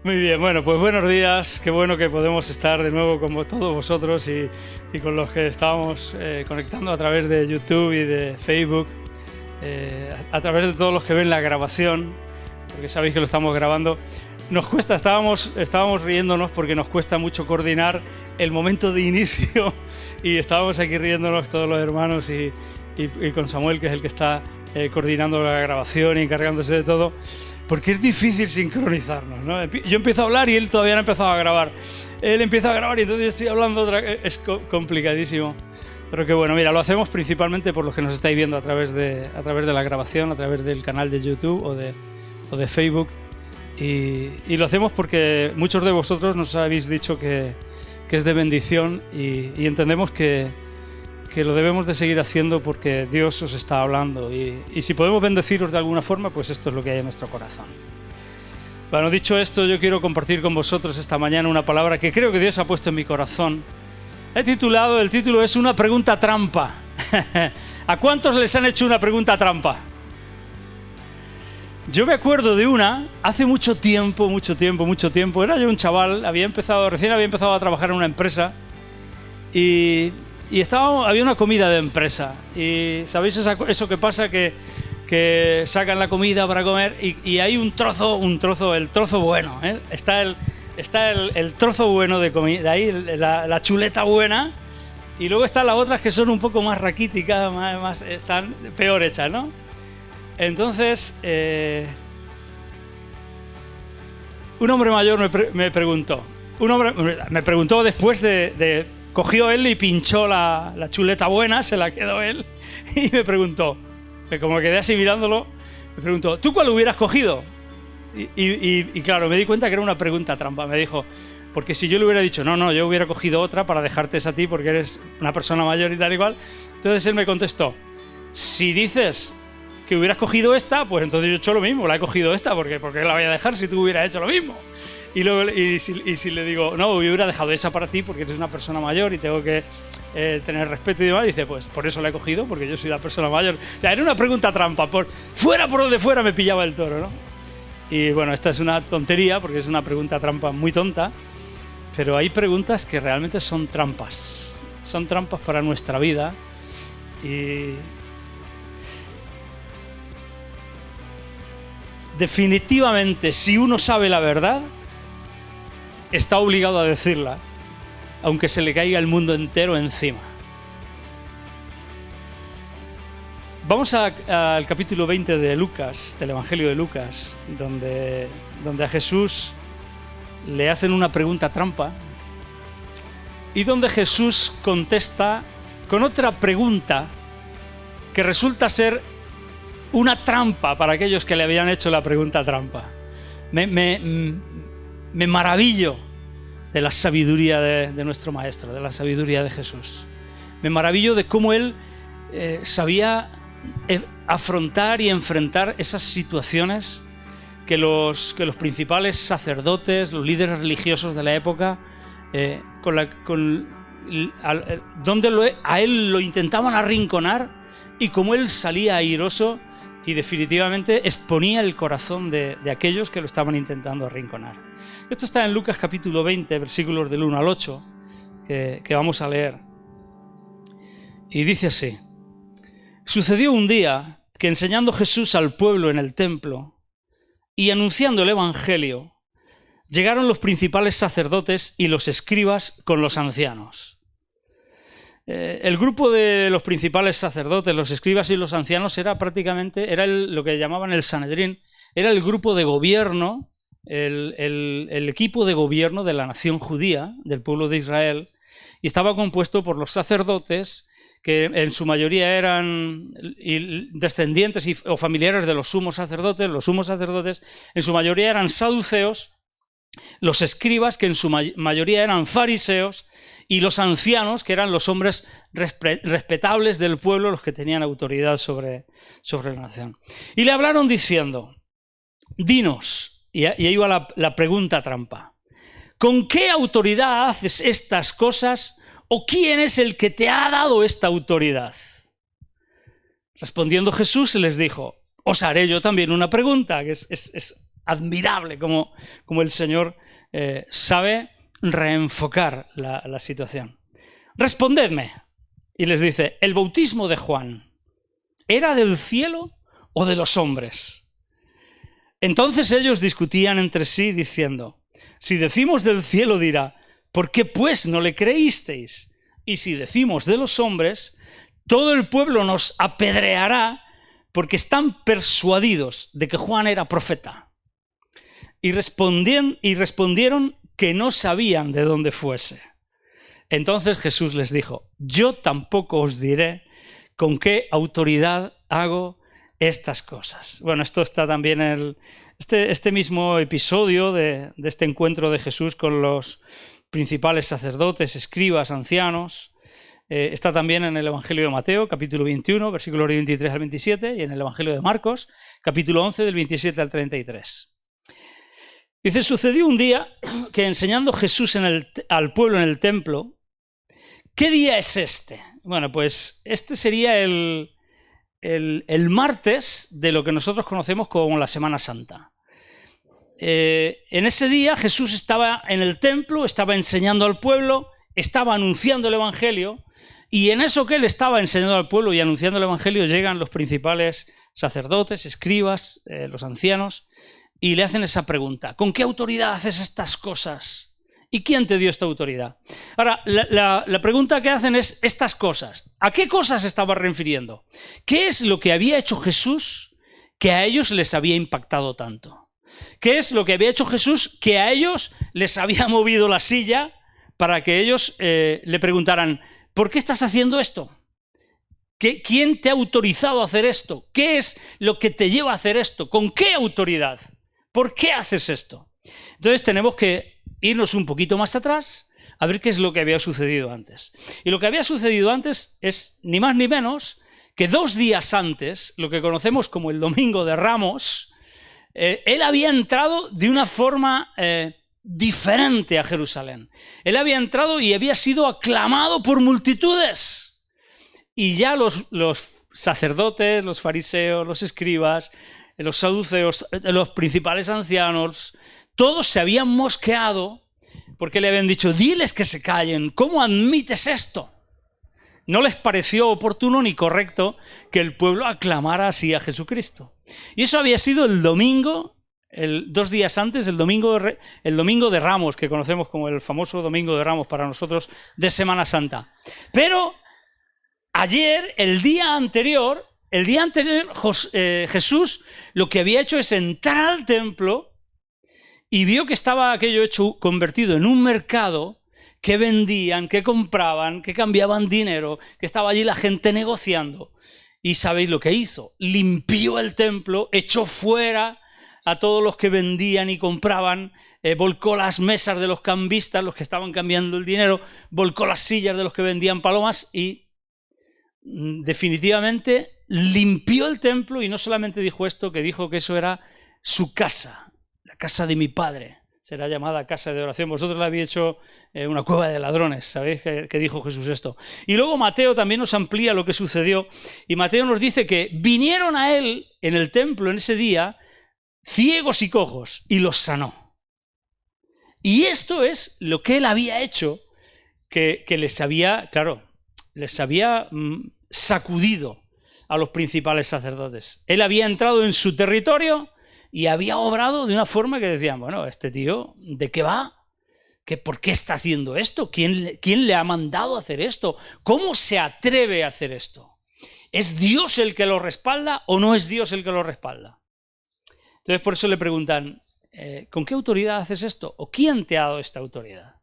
Muy bien, bueno, pues buenos días. Qué bueno que podemos estar de nuevo con todos vosotros y con los que estábamos conectando a través de YouTube y de Facebook, a través de todos los que ven la grabación, porque sabéis que lo estamos grabando. Nos cuesta, estábamos riéndonos porque nos cuesta mucho coordinar el momento de inicio y estábamos aquí riéndonos todos los hermanos y con Samuel, que es el que está coordinando la grabación y encargándose de todo. Porque es difícil sincronizarnos, ¿no? Yo empiezo a hablar y él todavía no ha empezado a grabar. Él empieza a grabar y entonces yo estoy hablando otra vez. Es complicadísimo. Pero que bueno, mira, lo hacemos principalmente por los que nos estáis viendo a través de la grabación, a través del canal de YouTube o de Facebook. Y lo hacemos porque muchos de vosotros nos habéis dicho que es de bendición y entendemos que lo debemos de seguir haciendo porque Dios os está hablando y si podemos bendeciros de alguna forma, pues esto es lo que hay en nuestro corazón. Bueno, dicho esto, yo quiero compartir con vosotros esta mañana una palabra que creo que Dios ha puesto en mi corazón. El título es una pregunta trampa. ¿A cuántos les han hecho una pregunta trampa? Yo me acuerdo de una, hace mucho tiempo, era yo un chaval, recién había empezado a trabajar en una empresa y había una comida de empresa y ¿sabéis eso que pasa? Que sacan la comida para comer y hay el trozo bueno, ¿eh? Está el trozo bueno de comida, ahí la chuleta buena, y luego están las otras que son un poco más raquíticas, están peor hechas, ¿no? Entonces, un hombre mayor me preguntó después de cogió él y pinchó la chuleta buena, se la quedó él y me preguntó, como me quedé así mirándolo, me preguntó, ¿tú cuál hubieras cogido? Y claro, me di cuenta que era una pregunta trampa. Me dijo, porque si yo le hubiera dicho, no, yo hubiera cogido otra para dejarte esa a ti porque eres una persona mayor y tal igual. Entonces él me contestó, si dices que hubieras cogido esta, pues entonces yo he hecho lo mismo, la he cogido esta, porque la voy a dejar si tú hubieras hecho lo mismo. Y luego, si le digo, no, yo hubiera dejado esa para ti porque eres una persona mayor y tengo que tener respeto y demás, dice, pues por eso la he cogido, porque yo soy la persona mayor. O sea, era una pregunta trampa, por donde fuera me pillaba el toro, ¿no? Y bueno, esta es una tontería porque es una pregunta trampa muy tonta, pero hay preguntas que realmente son trampas para nuestra vida y definitivamente si uno sabe la verdad está obligado a decirla, aunque se le caiga el mundo entero encima. Vamos al capítulo 20 de Lucas, del Evangelio de Lucas, donde a Jesús le hacen una pregunta trampa y donde Jesús contesta con otra pregunta que resulta ser una trampa para aquellos que le habían hecho la pregunta trampa. Me maravillo de la sabiduría de nuestro Maestro, de la sabiduría de Jesús. Me maravillo de cómo Él sabía afrontar y enfrentar esas situaciones que los principales sacerdotes, los líderes religiosos de la época, donde a Él lo intentaban arrinconar y cómo Él salía airoso y definitivamente exponía el corazón de aquellos que lo estaban intentando arrinconar. Esto está en Lucas capítulo 20, versículos del 1 al 8, que vamos a leer. Y dice así: Sucedió un día que enseñando Jesús al pueblo en el templo y anunciando el evangelio, llegaron los principales sacerdotes y los escribas con los ancianos. El grupo de los principales sacerdotes, los escribas y los ancianos era lo que llamaban el Sanedrín, era el grupo de gobierno, el equipo de gobierno de la nación judía, del pueblo de Israel, y estaba compuesto por los sacerdotes, que en su mayoría eran descendientes o familiares de los sumos sacerdotes. Los sumos sacerdotes en su mayoría eran saduceos, los escribas, que en su mayoría eran fariseos, y los ancianos, que eran los hombres respetables del pueblo, los que tenían autoridad sobre la nación. Y le hablaron diciendo, dinos, y ahí va la pregunta trampa, ¿con qué autoridad haces estas cosas o quién es el que te ha dado esta autoridad? Respondiendo Jesús les dijo, os haré yo también una pregunta, que es admirable como el Señor sabe reenfocar la situación. Respondedme. Y les dice, ¿el bautismo de Juan era del cielo o de los hombres? Entonces ellos discutían entre sí diciendo, si decimos del cielo dirá, ¿por qué pues no le creísteis? Y si decimos de los hombres, todo el pueblo nos apedreará porque están persuadidos de que Juan era profeta. Y respondieron que no sabían de dónde fuese. Entonces Jesús les dijo, yo tampoco os diré con qué autoridad hago estas cosas. Bueno, esto está también en este mismo episodio de este encuentro de Jesús con los principales sacerdotes, escribas, ancianos. Está también en el Evangelio de Mateo, capítulo 21, versículos 23 al 27, y en el Evangelio de Marcos, capítulo 11, del 27 al 33. Dice, sucedió un día que enseñando Jesús al pueblo en el templo, ¿qué día es este? Bueno, pues este sería el martes de lo que nosotros conocemos como la Semana Santa. En ese día Jesús estaba en el templo, estaba enseñando al pueblo, estaba anunciando el Evangelio, y en eso que él estaba enseñando al pueblo y anunciando el Evangelio llegan los principales sacerdotes, escribas, los ancianos, y le hacen esa pregunta, ¿con qué autoridad haces estas cosas? ¿Y quién te dio esta autoridad? Ahora, la pregunta que hacen es estas cosas. ¿A qué cosas se estaba refiriendo? ¿Qué es lo que había hecho Jesús que a ellos les había impactado tanto? ¿Qué es lo que había hecho Jesús que a ellos les había movido la silla para que ellos le preguntaran, ¿por qué estás haciendo esto? ¿Quién te ha autorizado a hacer esto? ¿Qué es lo que te lleva a hacer esto? ¿Con qué autoridad? ¿Por qué haces esto? Entonces tenemos que irnos un poquito más atrás a ver qué es lo que había sucedido antes. Y lo que había sucedido antes es ni más ni menos que 2 días antes, lo que conocemos como el Domingo de Ramos, él había entrado de una forma diferente a Jerusalén. Él había entrado y había sido aclamado por multitudes. Y ya los sacerdotes, los fariseos, los escribas, los saduceos, los principales ancianos, todos se habían mosqueado porque le habían dicho, diles que se callen, ¿cómo admites esto? No les pareció oportuno ni correcto que el pueblo aclamara así a Jesucristo. Y eso había sido el domingo, 2 días antes, el domingo de Ramos, que conocemos como el famoso Domingo de Ramos para nosotros de Semana Santa. Pero ayer, el día anterior, Jesús lo que había hecho es entrar al templo y vio que estaba aquello hecho, convertido en un mercado, que vendían, que compraban, que cambiaban dinero, que estaba allí la gente negociando. Y ¿sabéis lo que hizo? Limpió el templo, echó fuera a todos los que vendían y compraban, volcó las mesas de los cambistas, los que estaban cambiando el dinero, volcó las sillas de los que vendían palomas y definitivamente limpió el templo. Y no solamente dijo esto, que dijo que eso era su casa, la casa de mi Padre. Será llamada casa de oración. Vosotros la habéis hecho una cueva de ladrones. ¿Sabéis que dijo Jesús esto? Y luego Mateo también nos amplía lo que sucedió. Y Mateo nos dice que vinieron a él en el templo en ese día ciegos y cojos y los sanó. Y esto es lo que él había hecho, que les había sacudido a los principales sacerdotes. Él había entrado en su territorio y había obrado de una forma que decían, bueno, este tío, ¿de qué va? ¿Por qué está haciendo esto? ¿Quién le ha mandado a hacer esto? ¿Cómo se atreve a hacer esto? ¿Es Dios el que lo respalda o no es Dios el que lo respalda? Entonces por eso le preguntan, ¿con qué autoridad haces esto? ¿O quién te ha dado esta autoridad?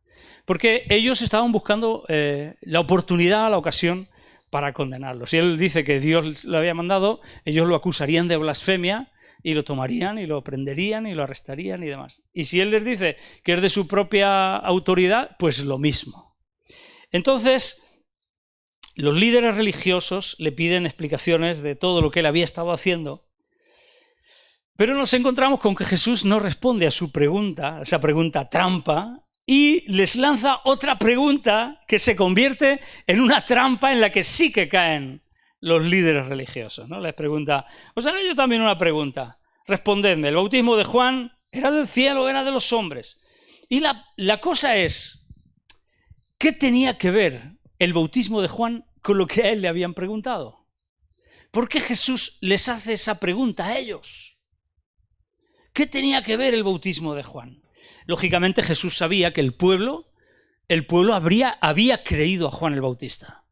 Porque ellos estaban buscando la oportunidad, la ocasión para condenarlo. Si él dice que Dios lo había mandado, ellos lo acusarían de blasfemia y lo tomarían y lo prenderían y lo arrestarían y demás. Y si él les dice que es de su propia autoridad, pues lo mismo. Entonces, los líderes religiosos le piden explicaciones de todo lo que él había estado haciendo, pero nos encontramos con que Jesús no responde a su pregunta, esa pregunta trampa, y les lanza otra pregunta que se convierte en una trampa en la que sí que caen los líderes religiosos, ¿no? Les pregunta, os haré yo también una pregunta. respondedme, ¿el bautismo de Juan era del cielo o era de los hombres? Y la cosa es, ¿qué tenía que ver el bautismo de Juan con lo que a él le habían preguntado? ¿Por qué Jesús les hace esa pregunta a ellos? ¿Qué tenía que ver el bautismo de Juan? Lógicamente Jesús sabía que el pueblo había creído a Juan el Bautista.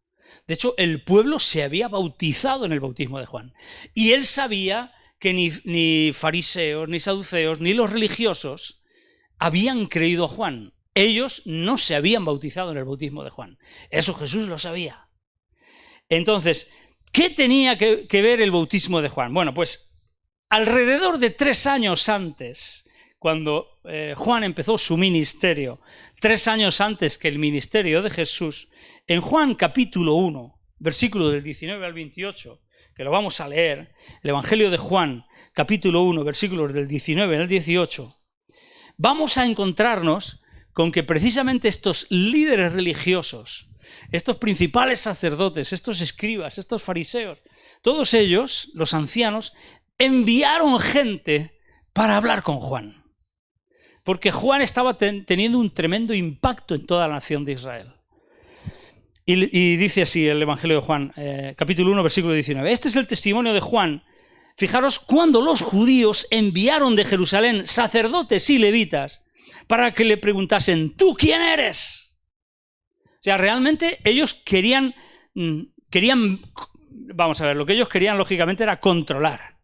De hecho, el pueblo se había bautizado en el bautismo de Juan. Y él sabía que ni fariseos, ni saduceos, ni los religiosos habían creído a Juan. Ellos no se habían bautizado en el bautismo de Juan. Eso Jesús lo sabía. Entonces, ¿qué tenía que ver el bautismo de Juan? Bueno, pues alrededor de 3 años antes, cuando Juan empezó su ministerio, 3 años antes que el ministerio de Jesús, en Juan capítulo 1, versículo del 19 al 28, que lo vamos a leer, el Evangelio de Juan, capítulo 1, versículos del 19 al 18, vamos a encontrarnos con que precisamente estos líderes religiosos, estos principales sacerdotes, estos escribas, estos fariseos, todos ellos, los ancianos, enviaron gente para hablar con Juan. Porque Juan estaba teniendo un tremendo impacto en toda la nación de Israel. Y dice así el Evangelio de Juan, capítulo 1, versículo 19. Este es el testimonio de Juan. Fijaros, cuando los judíos enviaron de Jerusalén sacerdotes y levitas para que le preguntasen, ¿tú quién eres? O sea, realmente ellos querían, vamos a ver, lo que ellos querían lógicamente era controlar,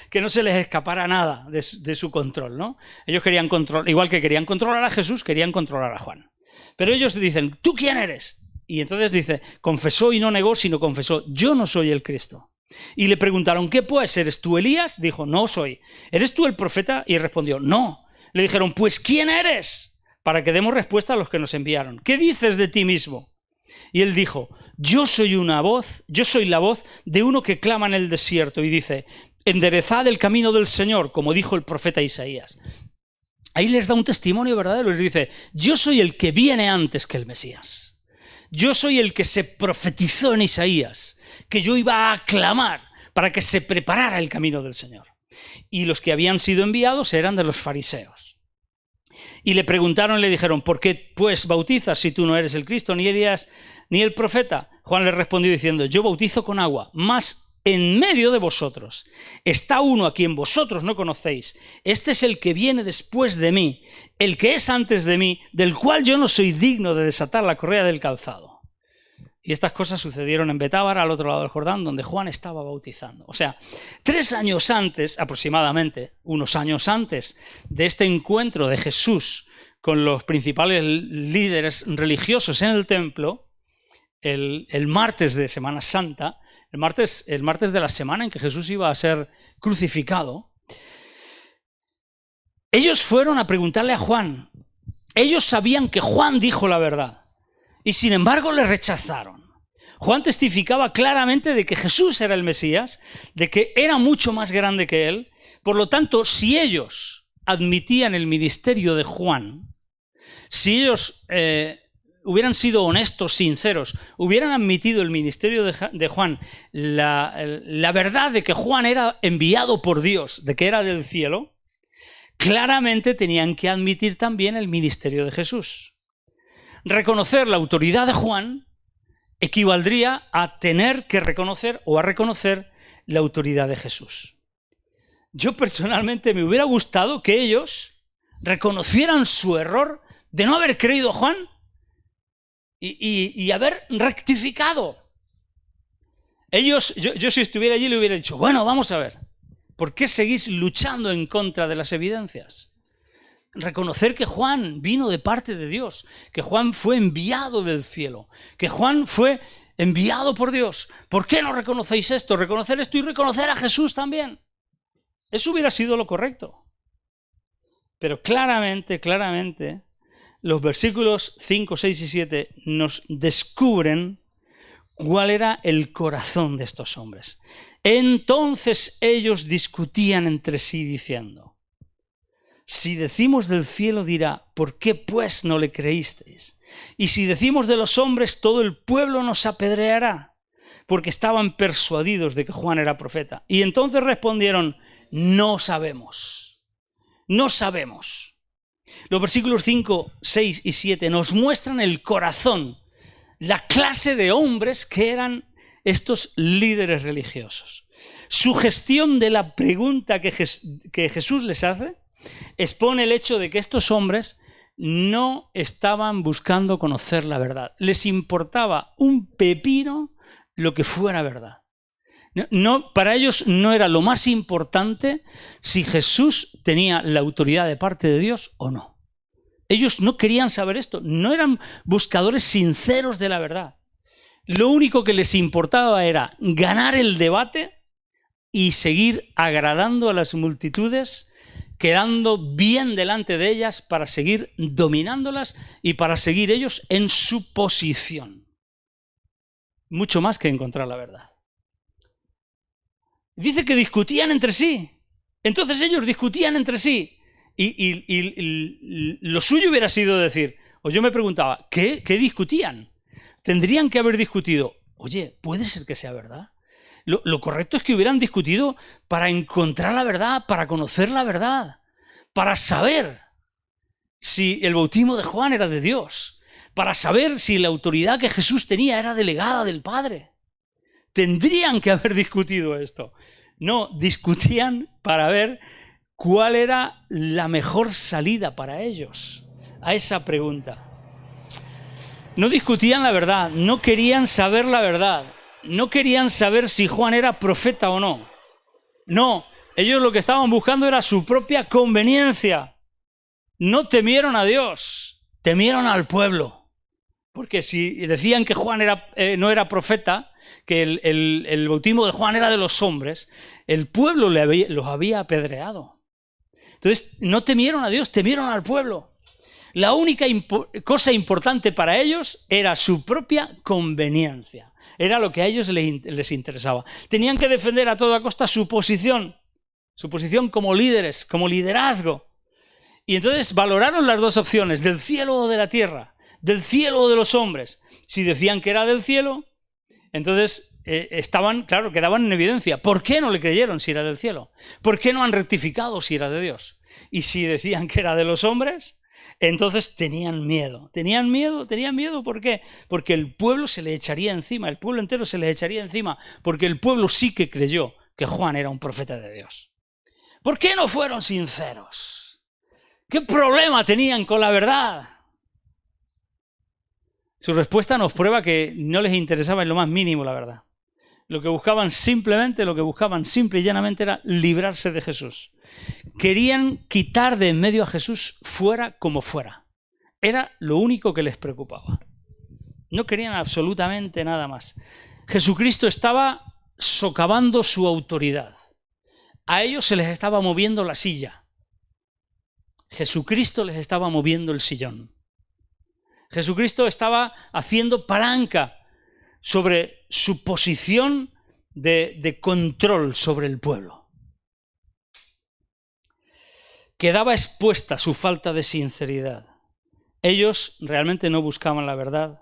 que no se les escapara nada de su control, ¿no? Ellos querían controlar, igual que querían controlar a Jesús, querían controlar a Juan. Pero ellos dicen, ¿tú quién eres? Y entonces dice, confesó y no negó, sino confesó, yo no soy el Cristo. Y le preguntaron, ¿qué pues? ¿Eres tú Elías? Dijo, no soy. ¿Eres tú el profeta? Y respondió, no. Le dijeron, pues ¿quién eres? Para que demos respuesta a los que nos enviaron. ¿Qué dices de ti mismo? Y él dijo, yo soy la voz de uno que clama en el desierto y dice, enderezad el camino del Señor, como dijo el profeta Isaías. Ahí les da un testimonio verdadero. Les dice, yo soy el que viene antes que el Mesías. Yo soy el que se profetizó en Isaías, que yo iba a aclamar para que se preparara el camino del Señor. Y los que habían sido enviados eran de los fariseos. Y le preguntaron, le dijeron, ¿por qué pues bautizas si tú no eres el Cristo, ni Elías, ni el profeta? Juan le respondió diciendo, yo bautizo con agua, mas en medio de vosotros está uno a quien vosotros no conocéis. Este es el que viene después de mí, el que es antes de mí, del cual yo no soy digno de desatar la correa del calzado. Y estas cosas sucedieron en Betábara, al otro lado del Jordán, donde Juan estaba bautizando. O sea, 3 años antes, aproximadamente, unos años antes de este encuentro de Jesús con los principales líderes religiosos en el templo, el martes de Semana Santa, el martes de la semana en que Jesús iba a ser crucificado, ellos fueron a preguntarle a Juan. Ellos sabían que Juan dijo la verdad y sin embargo le rechazaron. Juan testificaba claramente de que Jesús era el Mesías, de que era mucho más grande que él. Por lo tanto, si ellos admitían el ministerio de Juan, si ellos hubieran sido honestos, sinceros, hubieran admitido el ministerio de Juan, la verdad de que Juan era enviado por Dios, de que era del cielo, claramente tenían que admitir también el ministerio de Jesús. Reconocer la autoridad de Juan equivaldría a tener que reconocer o a reconocer la autoridad de Jesús. Yo personalmente me hubiera gustado que ellos reconocieran su error de no haber creído a Juan y haber rectificado. Ellos, yo si estuviera allí le hubiera dicho, bueno, vamos a ver, ¿por qué seguís luchando en contra de las evidencias? Reconocer que Juan vino de parte de Dios, que Juan fue enviado del cielo, que Juan fue enviado por Dios. ¿Por qué no reconocéis esto? Reconocer esto y reconocer a Jesús también. Eso hubiera sido lo correcto. Pero claramente, los versículos 5, 6 y 7 nos descubren cuál era el corazón de estos hombres. Entonces ellos discutían entre sí diciendo, si decimos del cielo dirá, ¿por qué pues no le creísteis? Y si decimos de los hombres, todo el pueblo nos apedreará, porque estaban persuadidos de que Juan era profeta. Y entonces respondieron, No sabemos. No sabemos. Los versículos 5, 6 y 7 nos muestran el corazón, la clase de hombres que eran estos líderes religiosos. Su gestión de la pregunta que Jesús les hace expone el hecho de que estos hombres no estaban buscando conocer la verdad. Les importaba un pepino lo que fuera verdad. Para ellos no era lo más importante si Jesús tenía la autoridad de parte de Dios o no. Ellos no querían saber esto, no eran buscadores sinceros de la verdad. Lo único que les importaba era ganar el debate y seguir agradando a las multitudes, quedando bien delante de ellas para seguir dominándolas y para seguir ellos en su posición. Mucho más que encontrar la verdad. Dice que discutían entre sí. Entonces ellos discutían entre sí. Y lo suyo hubiera sido decir, o yo me preguntaba, ¿qué discutían? Tendrían que haber discutido, oye, ¿puede ser que sea verdad? Lo correcto es que hubieran discutido para encontrar la verdad, para conocer la verdad, para saber si el bautismo de Juan era de Dios, para saber si la autoridad que Jesús tenía era delegada del Padre. Tendrían que haber discutido esto. No, discutían para ver cuál era la mejor salida para ellos a esa pregunta. No discutían la verdad, no querían saber la verdad, no querían saber si Juan era profeta o no. No, ellos lo que estaban buscando era su propia conveniencia. No temieron a Dios, temieron al pueblo. Porque si decían que Juan no era profeta, que el bautismo de Juan era de los hombres, el pueblo los había apedreado. Entonces no temieron a Dios, temieron al pueblo. La única cosa importante para ellos era su propia conveniencia. Era lo que a ellos les interesaba. Tenían que defender a toda costa su posición como líderes, como liderazgo. Y entonces valoraron las dos opciones, del cielo o de la tierra, del cielo o de los hombres. Si decían que era del cielo, entonces quedaban en evidencia. ¿Por qué no le creyeron si era del cielo? ¿Por qué no han rectificado si era de Dios? Y si decían que era de los hombres, entonces tenían miedo. ¿Tenían miedo? ¿Por qué? Porque el pueblo se le echaría encima, el pueblo entero se le echaría encima, porque el pueblo sí que creyó que Juan era un profeta de Dios. ¿Por qué no fueron sinceros? ¿Qué problema tenían con la verdad? Su respuesta nos prueba que no les interesaba en lo más mínimo la verdad. Lo que buscaban simple y llanamente era librarse de Jesús. Querían quitar de en medio a Jesús fuera como fuera. Era lo único que les preocupaba. No querían absolutamente nada más. Jesucristo estaba socavando su autoridad. A ellos se les estaba moviendo la silla. Jesucristo les estaba moviendo el sillón. Jesucristo estaba haciendo palanca sobre su posición de control sobre el pueblo. Quedaba expuesta su falta de sinceridad. Ellos realmente no buscaban la verdad,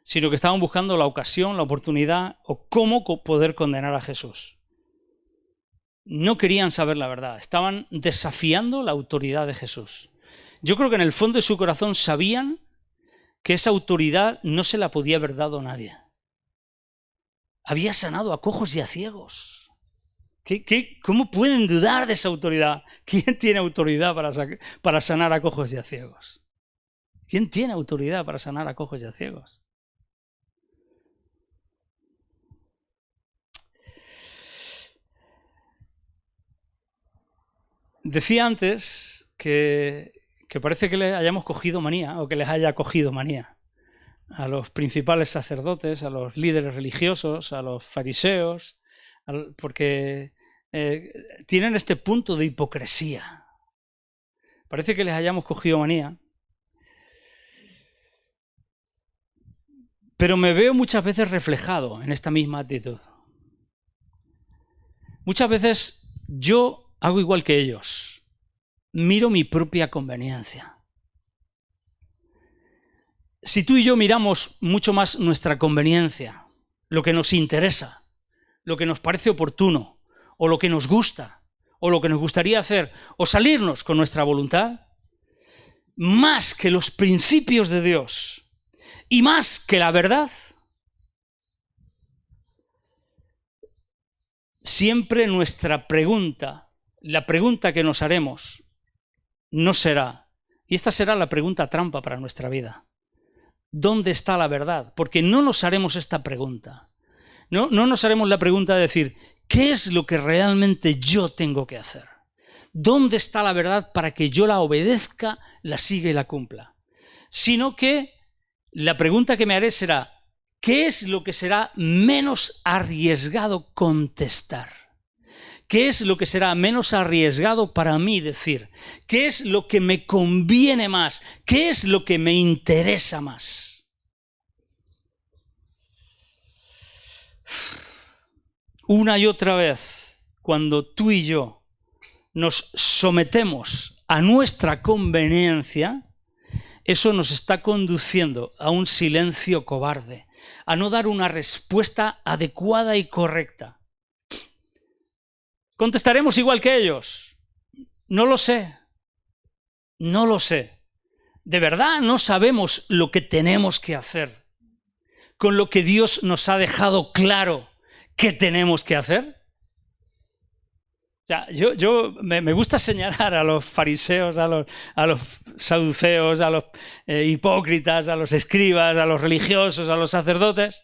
sino que estaban buscando la ocasión, la oportunidad o cómo poder condenar a Jesús. No querían saber la verdad, estaban desafiando la autoridad de Jesús. Yo creo que en el fondo de su corazón sabían que esa autoridad no se la podía haber dado a nadie. Había sanado a cojos y a ciegos. ¿Cómo pueden dudar de esa autoridad? ¿Quién tiene autoridad para sanar a cojos y a ciegos? ¿Quién tiene autoridad para sanar a cojos y a ciegos? Decía antes que parece que les hayamos cogido manía, o que les haya cogido manía a los principales sacerdotes, a los líderes religiosos, a los fariseos, porque tienen este punto de hipocresía. Parece que les hayamos cogido manía. Pero me veo muchas veces reflejado en esta misma actitud. Muchas veces yo hago igual que ellos. Miro mi propia conveniencia. Si tú y yo miramos mucho más nuestra conveniencia, lo que nos interesa, lo que nos parece oportuno, o lo que nos gusta, o lo que nos gustaría hacer, o salirnos con nuestra voluntad, más que los principios de Dios y más que la verdad, siempre nuestra pregunta, la pregunta que nos haremos, no será, y esta será la pregunta trampa para nuestra vida: ¿dónde está la verdad? Porque no nos haremos esta pregunta. No nos haremos la pregunta de decir, ¿qué es lo que realmente yo tengo que hacer? ¿Dónde está la verdad para que yo la obedezca, la siga y la cumpla? Sino que la pregunta que me haré será, ¿qué es lo que será menos arriesgado contestar? ¿Qué es lo que será menos arriesgado para mí decir? ¿Qué es lo que me conviene más? ¿Qué es lo que me interesa más? Una y otra vez, cuando tú y yo nos sometemos a nuestra conveniencia, eso nos está conduciendo a un silencio cobarde, a no dar una respuesta adecuada y correcta. ¿Contestaremos igual que ellos? No lo sé. No lo sé. De verdad no sabemos lo que tenemos que hacer con lo que Dios nos ha dejado claro que tenemos que hacer. O sea, me gusta señalar a los fariseos, a los saduceos, a los hipócritas, a los escribas, a los religiosos, a los sacerdotes.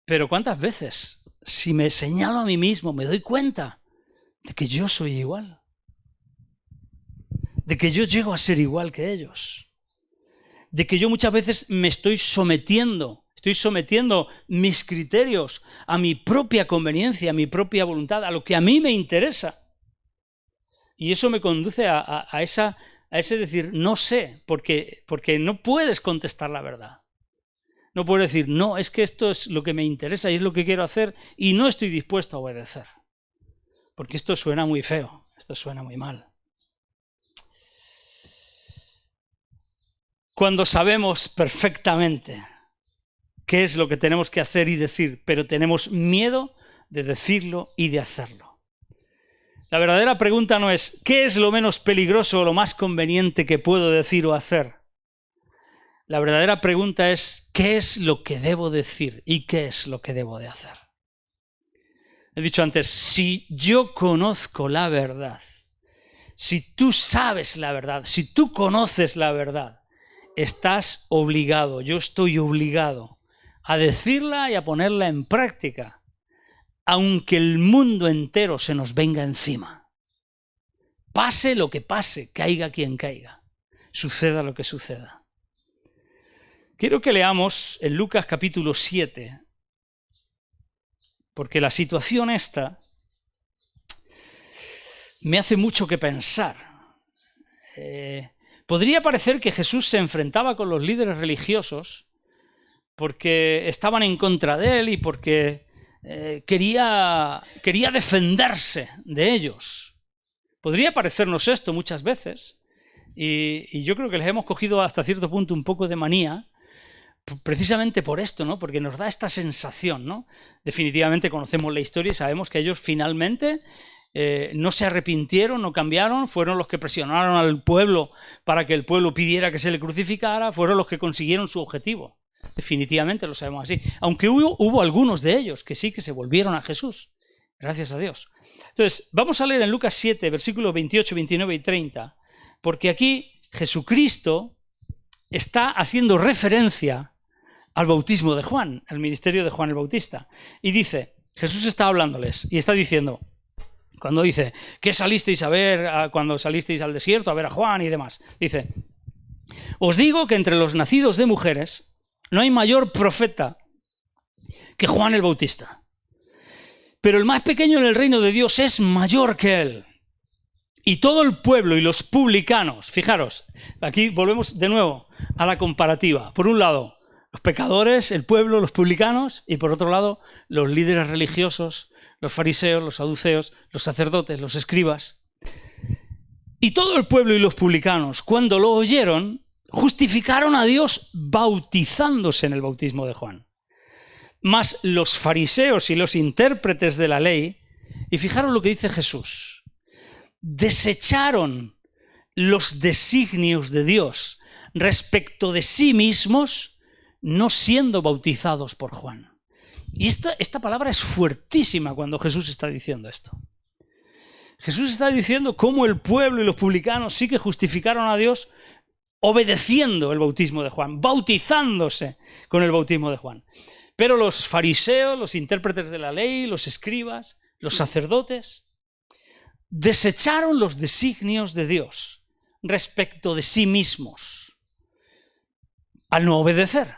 Pero ¿cuántas veces, si me señalo a mí mismo, me doy cuenta de que yo soy igual? De que yo llego a ser igual que ellos. De que yo muchas veces me estoy sometiendo mis criterios a mi propia conveniencia, a mi propia voluntad, a lo que a mí me interesa. Y eso me conduce a ese decir, no sé, porque no puedes contestar la verdad. No puedes decir, no, es que esto es lo que me interesa y es lo que quiero hacer y no estoy dispuesto a obedecer. Porque esto suena muy feo, esto suena muy mal. Cuando sabemos perfectamente qué es lo que tenemos que hacer y decir, pero tenemos miedo de decirlo y de hacerlo. La verdadera pregunta no es ¿qué es lo menos peligroso o lo más conveniente que puedo decir o hacer? La verdadera pregunta es ¿qué es lo que debo decir y qué es lo que debo de hacer? He dicho antes, si yo conozco la verdad, si tú sabes la verdad, si tú conoces la verdad, estás obligado, yo estoy obligado a decirla y a ponerla en práctica, aunque el mundo entero se nos venga encima. Pase lo que pase, caiga quien caiga, suceda lo que suceda. Quiero que leamos en Lucas capítulo 7, porque la situación esta me hace mucho que pensar. Podría parecer que Jesús se enfrentaba con los líderes religiosos porque estaban en contra de él y porque quería defenderse de ellos. Podría parecernos esto muchas veces, y yo creo que les hemos cogido hasta cierto punto un poco de manía, precisamente por esto, ¿no? Porque nos da esta sensación, ¿no? Definitivamente conocemos la historia y sabemos que ellos finalmente no se arrepintieron, no cambiaron, fueron los que presionaron al pueblo para que el pueblo pidiera que se le crucificara, fueron los que consiguieron su objetivo. Definitivamente lo sabemos así. Aunque hubo algunos de ellos que sí que se volvieron a Jesús. Gracias a Dios. Entonces, vamos a leer en Lucas 7, versículos 28, 29 y 30, porque aquí Jesucristo está haciendo referencia al bautismo de Juan, al ministerio de Juan el Bautista. Y dice, Jesús está hablándoles y está diciendo, cuando dice, ¿qué salisteis a ver cuando salisteis al desierto a ver a Juan y demás? Dice, os digo que entre los nacidos de mujeres no hay mayor profeta que Juan el Bautista. Pero el más pequeño en el reino de Dios es mayor que él. Y todo el pueblo y los publicanos, fijaros, aquí volvemos de nuevo a la comparativa. Por un lado, los pecadores, el pueblo, los publicanos, y por otro lado, los líderes religiosos, los fariseos, los saduceos, los sacerdotes, los escribas. Y todo el pueblo y los publicanos, cuando lo oyeron, justificaron a Dios bautizándose en el bautismo de Juan. Mas los fariseos y los intérpretes de la ley Y fijaros lo que dice Jesús. Desecharon los designios de Dios respecto de sí mismos, no siendo bautizados por Juan. Y esta palabra es fuertísima cuando Jesús está diciendo esto. Jesús está diciendo cómo el pueblo y los publicanos sí que justificaron a Dios obedeciendo el bautismo de Juan, bautizándose con el bautismo de Juan. Pero los fariseos, los intérpretes de la ley, los escribas, los sacerdotes, desecharon los designios de Dios respecto de sí mismos al no obedecer.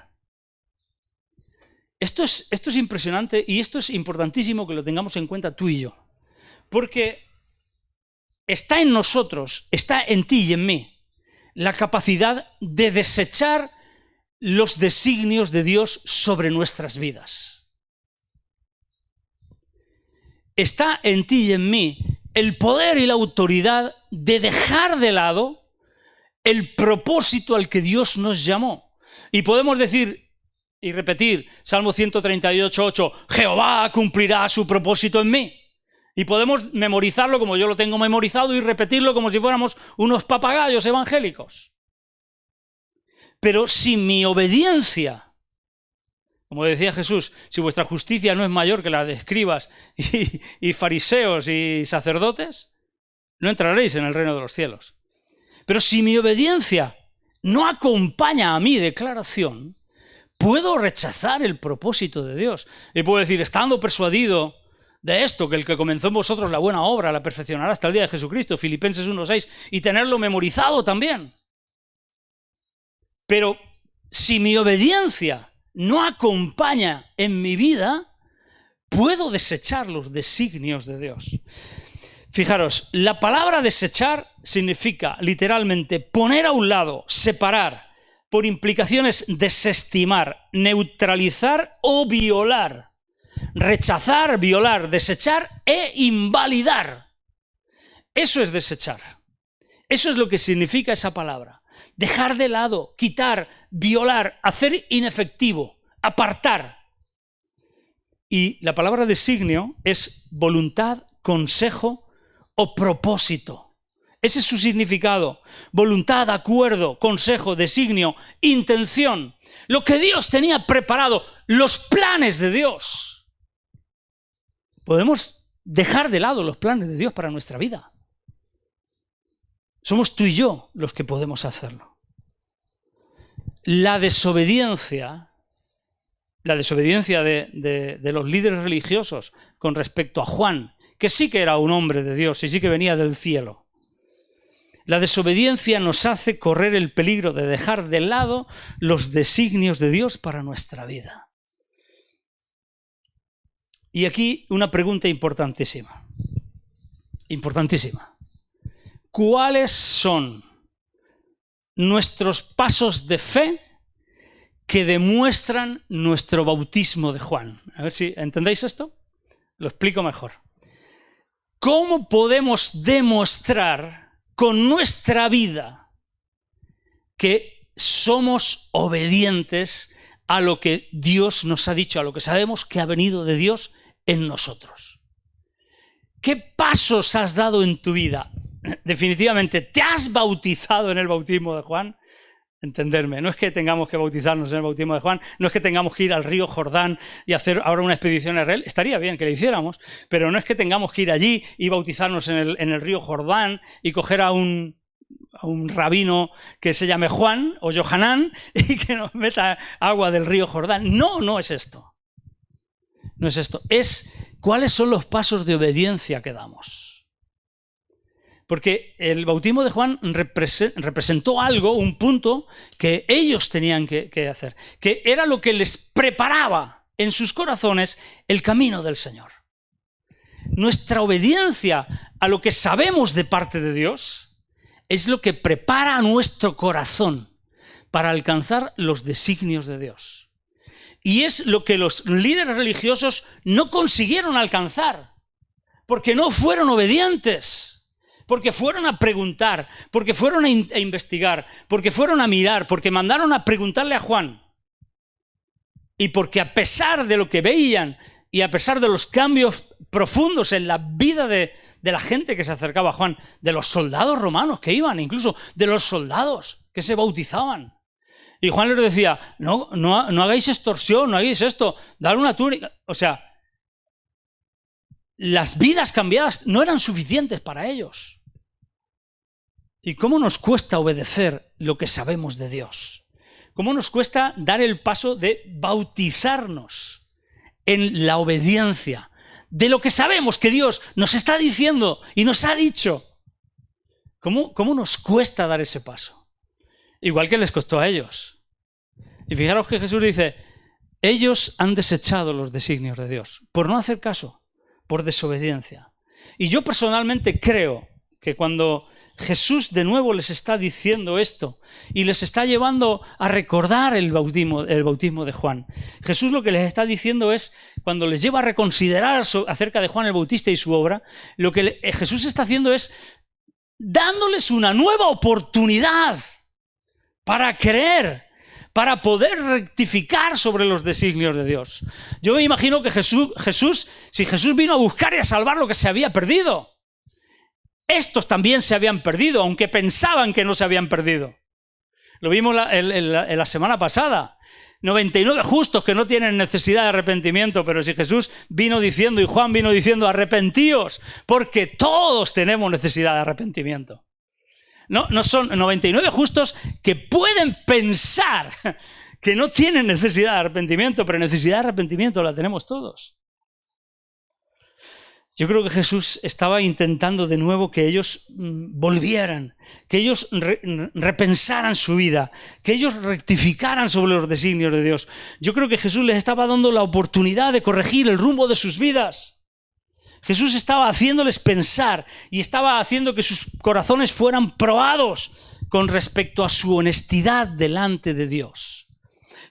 Esto es impresionante y esto es importantísimo que lo tengamos en cuenta tú y yo. Porque está en nosotros, está en ti y en mí, la capacidad de desechar los designios de Dios sobre nuestras vidas. Está en ti y en mí el poder y la autoridad de dejar de lado el propósito al que Dios nos llamó. Y podemos decir y repetir Salmo 138:8, Jehová cumplirá su propósito en mí. Y podemos memorizarlo como yo lo tengo memorizado y repetirlo como si fuéramos unos papagayos evangélicos. Pero si mi obediencia, como decía Jesús, si vuestra justicia no es mayor que la de escribas y fariseos y sacerdotes, no entraréis en el reino de los cielos. Pero si mi obediencia no acompaña a mi declaración, puedo rechazar el propósito de Dios. Y puedo decir, estando persuadido de esto, que el que comenzó en vosotros la buena obra la perfeccionará hasta el día de Jesucristo, Filipenses 1:6, y tenerlo memorizado también. Pero si mi obediencia no acompaña en mi vida, puedo desechar los designios de Dios. Fijaros, la palabra desechar significa literalmente poner a un lado, separar, por implicaciones desestimar, neutralizar o violar. Rechazar, violar, desechar e invalidar. Eso es desechar. Eso es lo que significa esa palabra. Dejar de lado, quitar, violar, hacer inefectivo, apartar. Y la palabra designio es voluntad, consejo o propósito. Ese es su significado. Voluntad, acuerdo, consejo, designio, intención. Lo que Dios tenía preparado, los planes de Dios. Podemos dejar de lado los planes de Dios para nuestra vida. Somos tú y yo los que podemos hacerlo. La desobediencia de los líderes religiosos con respecto a Juan, que sí que era un hombre de Dios y sí que venía del cielo. La desobediencia nos hace correr el peligro de dejar de lado los designios de Dios para nuestra vida. Y aquí una pregunta importantísima. Importantísima. ¿Cuáles son nuestros pasos de fe que demuestran nuestro bautismo de Juan? A ver si entendéis esto. Lo explico mejor. ¿Cómo podemos demostrar con nuestra vida que somos obedientes a lo que Dios nos ha dicho, a lo que sabemos que ha venido de Dios en nosotros? ¿Qué pasos has dado en tu vida? Definitivamente, ¿te has bautizado en el bautismo de Juan? Entenderme, no es que tengamos que bautizarnos en el bautismo de Juan, no es que tengamos que ir al río Jordán y hacer ahora una expedición a Israel, estaría bien que lo hiciéramos, pero no es que tengamos que ir allí y bautizarnos en el río Jordán y coger a un rabino que se llame Juan o Johanán y que nos meta agua del río Jordán. No es esto. No es esto. Es cuáles son los pasos de obediencia que damos. Porque el bautismo de Juan representó algo, un punto que ellos tenían que hacer, que era lo que les preparaba en sus corazones el camino del Señor. Nuestra obediencia a lo que sabemos de parte de Dios es lo que prepara a nuestro corazón para alcanzar los designios de Dios. Y es lo que los líderes religiosos no consiguieron alcanzar, porque no fueron obedientes. Porque fueron a preguntar, porque fueron a investigar, porque fueron a mirar, porque mandaron a preguntarle a Juan. Y porque a pesar de lo que veían y a pesar de los cambios profundos en la vida de la gente que se acercaba a Juan, de los soldados romanos que iban, incluso de los soldados que se bautizaban. Y Juan les decía, no hagáis extorsión, no hagáis esto, dar una túnica. O sea, las vidas cambiadas no eran suficientes para ellos. ¿Y cómo nos cuesta obedecer lo que sabemos de Dios? ¿Cómo nos cuesta dar el paso de bautizarnos en la obediencia de lo que sabemos que Dios nos está diciendo y nos ha dicho? ¿Cómo nos cuesta dar ese paso? Igual que les costó a ellos. Y fijaros que Jesús dice, ellos han desechado los designios de Dios por no hacer caso, por desobediencia. Y yo personalmente creo que cuando Jesús de nuevo les está diciendo esto y les está llevando a recordar el bautismo de Juan, Jesús lo que les está diciendo es, cuando les lleva a reconsiderar acerca de Juan el Bautista y su obra, lo que Jesús está haciendo es dándoles una nueva oportunidad para creer, para poder rectificar sobre los designios de Dios. Yo me imagino que si Jesús vino a buscar y a salvar lo que se había perdido, estos también se habían perdido, aunque pensaban que no se habían perdido. Lo vimos en la semana pasada. 99 justos que no tienen necesidad de arrepentimiento, pero si Jesús vino diciendo y Juan vino diciendo arrepentíos, porque todos tenemos necesidad de arrepentimiento. No son 99 justos que pueden pensar que no tienen necesidad de arrepentimiento, pero necesidad de arrepentimiento la tenemos todos. Yo creo que Jesús estaba intentando de nuevo que ellos volvieran, que ellos repensaran su vida, que ellos rectificaran sobre los designios de Dios. Yo creo que Jesús les estaba dando la oportunidad de corregir el rumbo de sus vidas. Jesús estaba haciéndoles pensar y estaba haciendo que sus corazones fueran probados con respecto a su honestidad delante de Dios.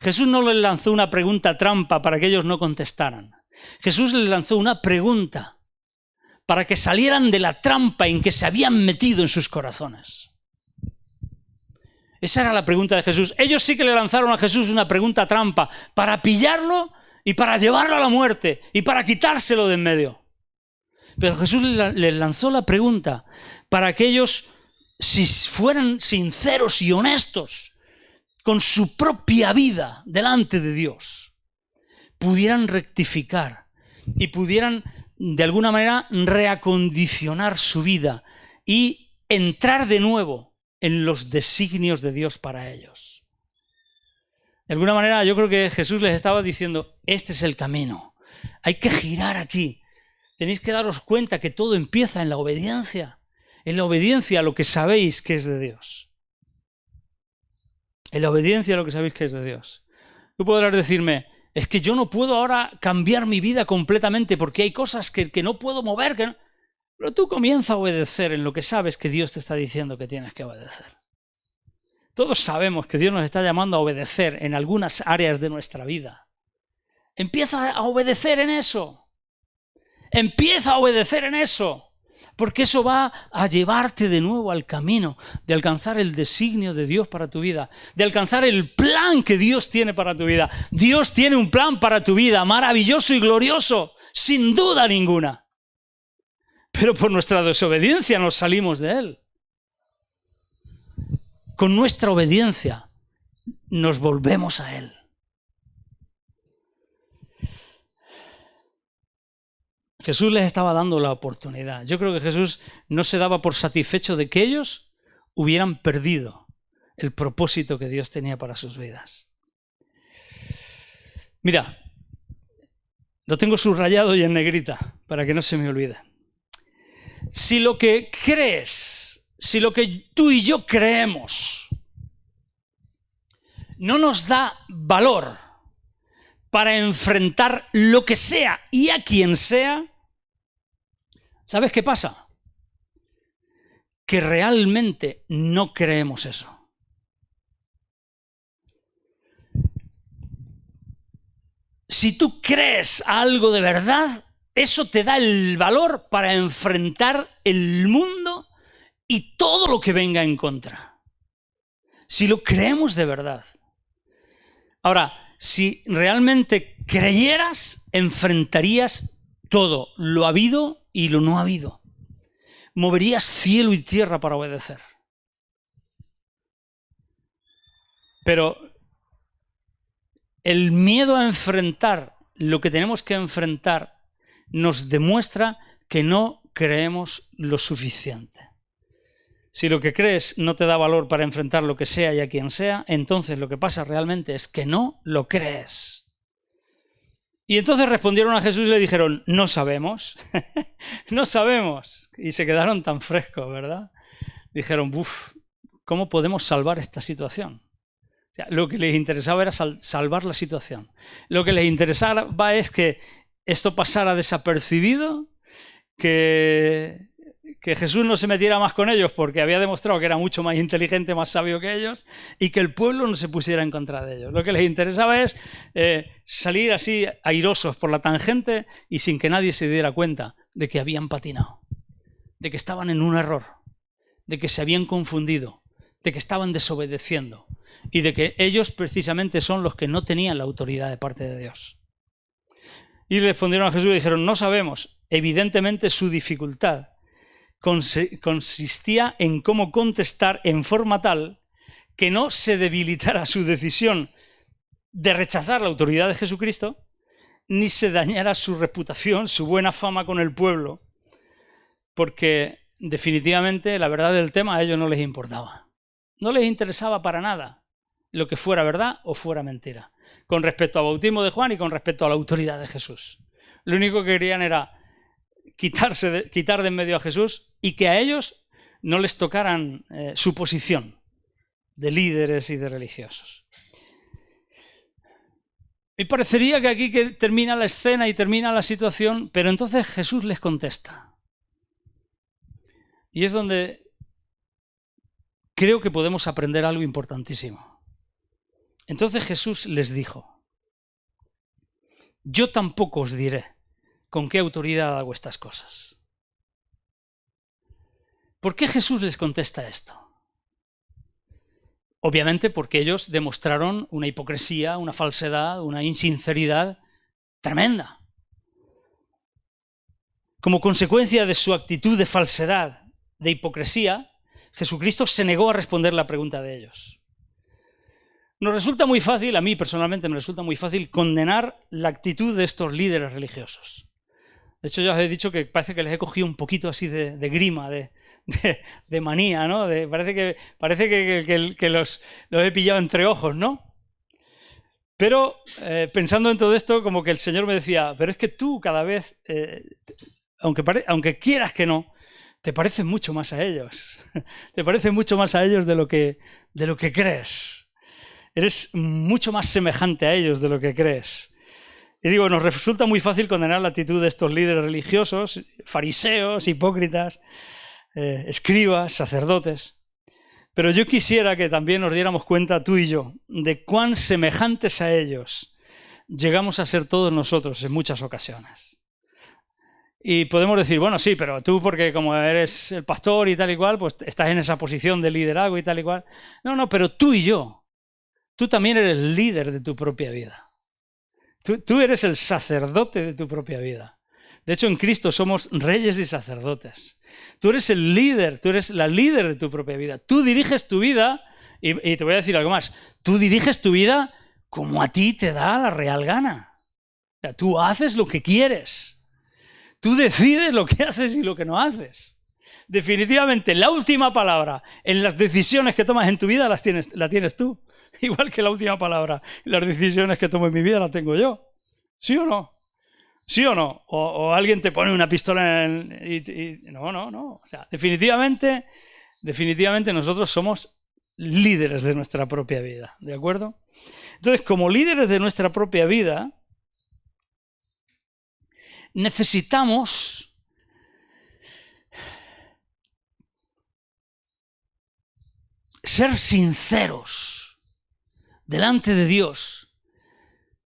Jesús no les lanzó una pregunta trampa para que ellos no contestaran. Jesús les lanzó una pregunta para que salieran de la trampa en que se habían metido en sus corazones. Esa era la pregunta de Jesús. Ellos sí que le lanzaron a Jesús una pregunta trampa para pillarlo y para llevarlo a la muerte y para quitárselo de en medio. Pero Jesús les lanzó la pregunta para que ellos, si fueran sinceros y honestos con su propia vida delante de Dios, pudieran rectificar y pudieran de alguna manera reacondicionar su vida y entrar de nuevo en los designios de Dios para ellos. De alguna manera yo creo que Jesús les estaba diciendo, este es el camino, hay que girar aquí. Tenéis que daros cuenta que todo empieza en la obediencia a lo que sabéis que es de Dios. En la obediencia a lo que sabéis que es de Dios. Tú podrás decirme, es que yo no puedo ahora cambiar mi vida completamente porque hay cosas que no puedo mover. Pero tú comienza a obedecer en lo que sabes que Dios te está diciendo que tienes que obedecer. Todos sabemos que Dios nos está llamando a obedecer en algunas áreas de nuestra vida. Empieza a obedecer en eso. Empieza a obedecer en eso, porque eso va a llevarte de nuevo al camino de alcanzar el designio de Dios para tu vida, de alcanzar el plan que Dios tiene para tu vida. Dios tiene un plan para tu vida maravilloso y glorioso, sin duda ninguna. Pero por nuestra desobediencia nos salimos de él. Con nuestra obediencia nos volvemos a él. Jesús les estaba dando la oportunidad. Yo creo que Jesús no se daba por satisfecho de que ellos hubieran perdido el propósito que Dios tenía para sus vidas. Mira, lo tengo subrayado y en negrita para que no se me olvide. Si lo que crees, si lo que tú y yo creemos no nos da valor para enfrentar lo que sea y a quien sea, ¿sabes qué pasa? Que realmente no creemos eso. Si tú crees algo de verdad, eso te da el valor para enfrentar el mundo y todo lo que venga en contra. Si lo creemos de verdad. Ahora, si realmente creyeras, enfrentarías todo, lo habido y lo no habido. Moverías cielo y tierra para obedecer. Pero el miedo a enfrentar lo que tenemos que enfrentar nos demuestra que no creemos lo suficiente. Si lo que crees no te da valor para enfrentar lo que sea y a quien sea, entonces lo que pasa realmente es que no lo crees. Y entonces respondieron a Jesús y le dijeron, no sabemos, no sabemos. Y se quedaron tan frescos, ¿verdad? Dijeron, buf, ¿cómo podemos salvar esta situación? O sea, lo que les interesaba era salvar la situación. Lo que les interesaba es que esto pasara desapercibido, que Jesús no se metiera más con ellos porque había demostrado que era mucho más inteligente, más sabio que ellos, y que el pueblo no se pusiera en contra de ellos. Lo que les interesaba es salir así airosos por la tangente y sin que nadie se diera cuenta de que habían patinado, de que estaban en un error, de que se habían confundido, de que estaban desobedeciendo y de que ellos precisamente son los que no tenían la autoridad de parte de Dios. Y respondieron a Jesús y dijeron, no sabemos. Evidentemente su dificultad consistía en cómo contestar en forma tal que no se debilitara su decisión de rechazar la autoridad de Jesucristo, ni se dañara su reputación, su buena fama con el pueblo, porque definitivamente la verdad del tema a ellos no les importaba. No les interesaba para nada lo que fuera verdad o fuera mentira, con respecto al bautismo de Juan y con respecto a la autoridad de Jesús. Lo único que querían era quitar de en medio a Jesús y que a ellos no les tocaran su posición de líderes y de religiosos. Y parecería que aquí termina la escena y termina la situación, pero entonces Jesús les contesta. Y es donde creo que podemos aprender algo importantísimo. Entonces Jesús les dijo, yo tampoco os diré con qué autoridad hago estas cosas. ¿Por qué Jesús les contesta esto? Obviamente porque ellos demostraron una hipocresía, una falsedad, una insinceridad tremenda. Como consecuencia de su actitud de falsedad, de hipocresía, Jesucristo se negó a responder la pregunta de ellos. Nos resulta muy fácil, a mí personalmente me resulta muy fácil, condenar la actitud de estos líderes religiosos. De hecho, ya os he dicho que parece que les he cogido un poquito así de grima, de manía, ¿no? Parece que los he pillado entre ojos, ¿no? Pero pensando en todo esto, como que el Señor me decía, pero es que tú cada vez, aunque quieras que no, te pareces mucho más a ellos. Te pareces mucho más a ellos de lo que crees. Eres mucho más semejante a ellos de lo que crees. Y digo, nos resulta muy fácil condenar la actitud de estos líderes religiosos, fariseos, hipócritas, escribas, sacerdotes. Pero yo quisiera que también nos diéramos cuenta, tú y yo, de cuán semejantes a ellos llegamos a ser todos nosotros en muchas ocasiones. Y podemos decir, bueno, sí, pero tú porque como eres el pastor y tal y cual, pues estás en esa posición de liderazgo y tal y cual. No, pero tú y yo, tú también eres el líder de tu propia vida. Tú eres el sacerdote de tu propia vida. De hecho, en Cristo somos reyes y sacerdotes. Tú eres el líder, tú eres la líder de tu propia vida. Tú diriges tu vida, y te voy a decir algo más, tú diriges tu vida como a ti te da la real gana. O sea, tú haces lo que quieres. Tú decides lo que haces y lo que no haces. Definitivamente, la última palabra en las decisiones que tomas en tu vida la tienes tú. Igual que la última palabra en las decisiones que tomo en mi vida la tengo yo. ¿Sí o no? ¿Sí o no? O alguien te pone una pistola No. O sea, definitivamente nosotros somos líderes de nuestra propia vida. ¿De acuerdo? Entonces, como líderes de nuestra propia vida, necesitamos ser sinceros delante de Dios.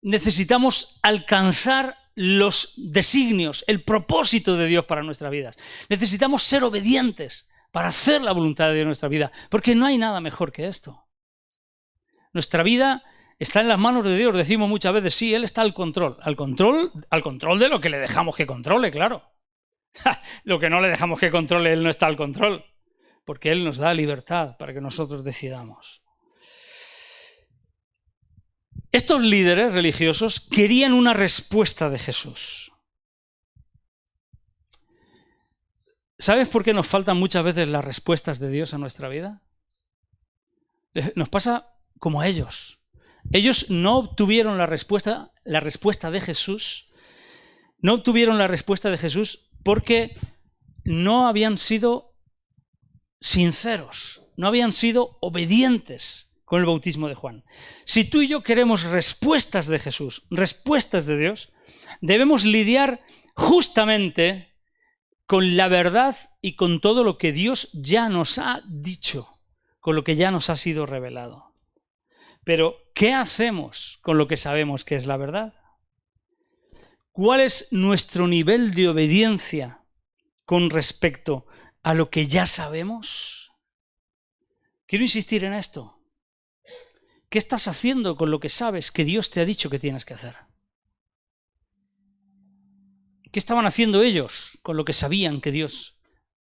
Necesitamos alcanzar los designios, el propósito de Dios para nuestras vidas. Necesitamos ser obedientes para hacer la voluntad de Dios en nuestra vida, porque no hay nada mejor que esto. Nuestra vida está en las manos de Dios. Decimos muchas veces, sí, Él está al control de lo que le dejamos que controle, claro. Lo que no le dejamos que controle, Él no está al control, porque Él nos da libertad para que nosotros decidamos. Estos líderes religiosos querían una respuesta de Jesús. ¿Sabes por qué nos faltan muchas veces las respuestas de Dios a nuestra vida? Nos pasa como a ellos. Ellos no obtuvieron la respuesta de Jesús. No obtuvieron la respuesta de Jesús porque no habían sido sinceros, no habían sido obedientes con el bautismo de Juan. Si tú y yo queremos respuestas de Jesús, respuestas de Dios, debemos lidiar justamente con la verdad y con todo lo que Dios ya nos ha dicho, con lo que ya nos ha sido revelado. Pero, ¿qué hacemos con lo que sabemos que es la verdad? ¿Cuál es nuestro nivel de obediencia con respecto a lo que ya sabemos? Quiero insistir en esto. ¿Qué estás haciendo con lo que sabes que Dios te ha dicho que tienes que hacer? ¿Qué estaban haciendo ellos con lo que sabían que Dios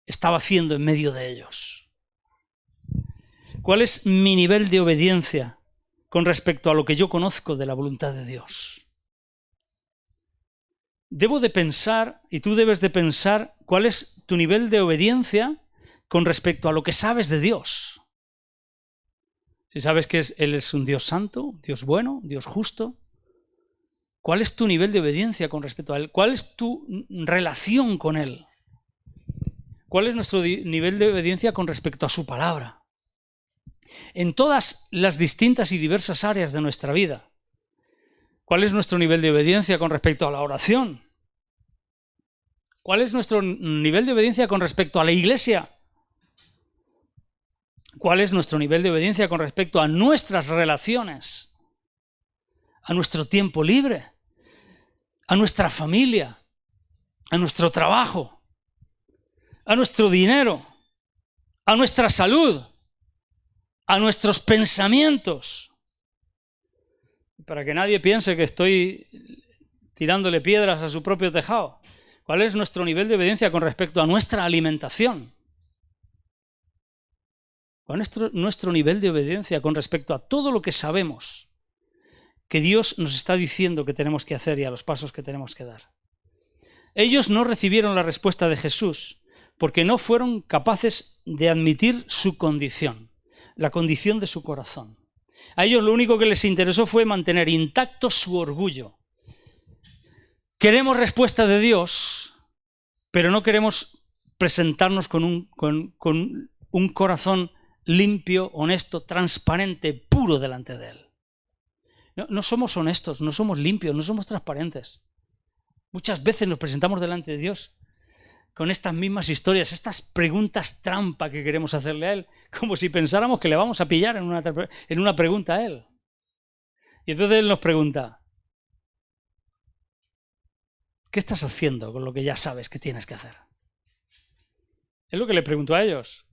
estaba haciendo en medio de ellos? ¿Cuál es mi nivel de obediencia con respecto a lo que yo conozco de la voluntad de Dios? Debo de pensar, y tú debes de pensar, cuál es tu nivel de obediencia con respecto a lo que sabes de Dios. Si sabes que Él es un Dios santo, Dios bueno, Dios justo, ¿cuál es tu nivel de obediencia con respecto a Él? ¿Cuál es tu relación con Él? ¿Cuál es nuestro nivel de obediencia con respecto a su palabra? En todas las distintas y diversas áreas de nuestra vida. ¿Cuál es nuestro nivel de obediencia con respecto a la oración? ¿Cuál es nuestro nivel de obediencia con respecto a la iglesia? ¿Cuál es nuestro nivel de obediencia con respecto a nuestras relaciones? A nuestro tiempo libre, a nuestra familia, a nuestro trabajo, a nuestro dinero, a nuestra salud, a nuestros pensamientos. Para que nadie piense que estoy tirándole piedras a su propio tejado. ¿Cuál es nuestro nivel de obediencia con respecto a nuestra alimentación? ¿Cuál es nuestro nivel de obediencia con respecto a todo lo que sabemos que Dios nos está diciendo que tenemos que hacer y a los pasos que tenemos que dar? Ellos no recibieron la respuesta de Jesús porque no fueron capaces de admitir su condición, la condición de su corazón. A ellos lo único que les interesó fue mantener intacto su orgullo. Queremos respuesta de Dios, pero no queremos presentarnos con un corazón limpio, honesto, transparente, puro delante de Él. No somos honestos, no somos limpios, no somos transparentes. Muchas veces nos presentamos delante de Dios con estas mismas historias, estas preguntas trampa que queremos hacerle a Él, como si pensáramos que le vamos a pillar en una pregunta a Él. Y entonces Él nos pregunta, ¿qué estás haciendo con lo que ya sabes que tienes que hacer? Es lo que le preguntó a ellos.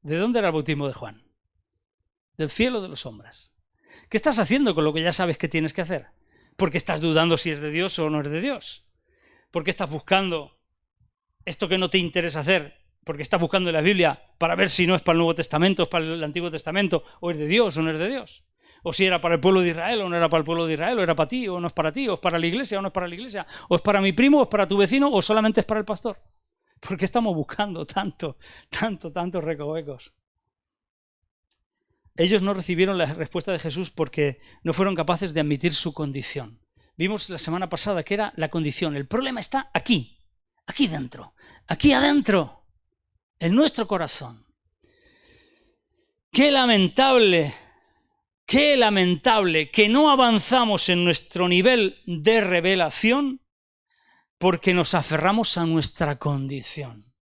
¿De dónde era el bautismo de Juan? ¿Del cielo o de los hombres? ¿Qué estás haciendo con lo que ya sabes que tienes que hacer? ¿Porque estás dudando si es de Dios o no es de Dios? ¿Por qué estás buscando esto que no te interesa hacer? ¿Porque estás buscando en la Biblia para ver si no es para el Nuevo Testamento, es para el Antiguo Testamento, o es de Dios o no es de Dios? O si era para el pueblo de Israel o no era para el pueblo de Israel, o era para ti o no es para ti, o es para la iglesia o no es para la iglesia, o es para mi primo o es para tu vecino o solamente es para el pastor. ¿Por qué estamos buscando tantos recovecos? Ellos no recibieron la respuesta de Jesús porque no fueron capaces de admitir su condición. Vimos la semana pasada que era la condición. El problema está aquí dentro, aquí adentro, en nuestro corazón. Qué lamentable que no avanzamos en nuestro nivel de revelación porque nos aferramos a nuestra condición.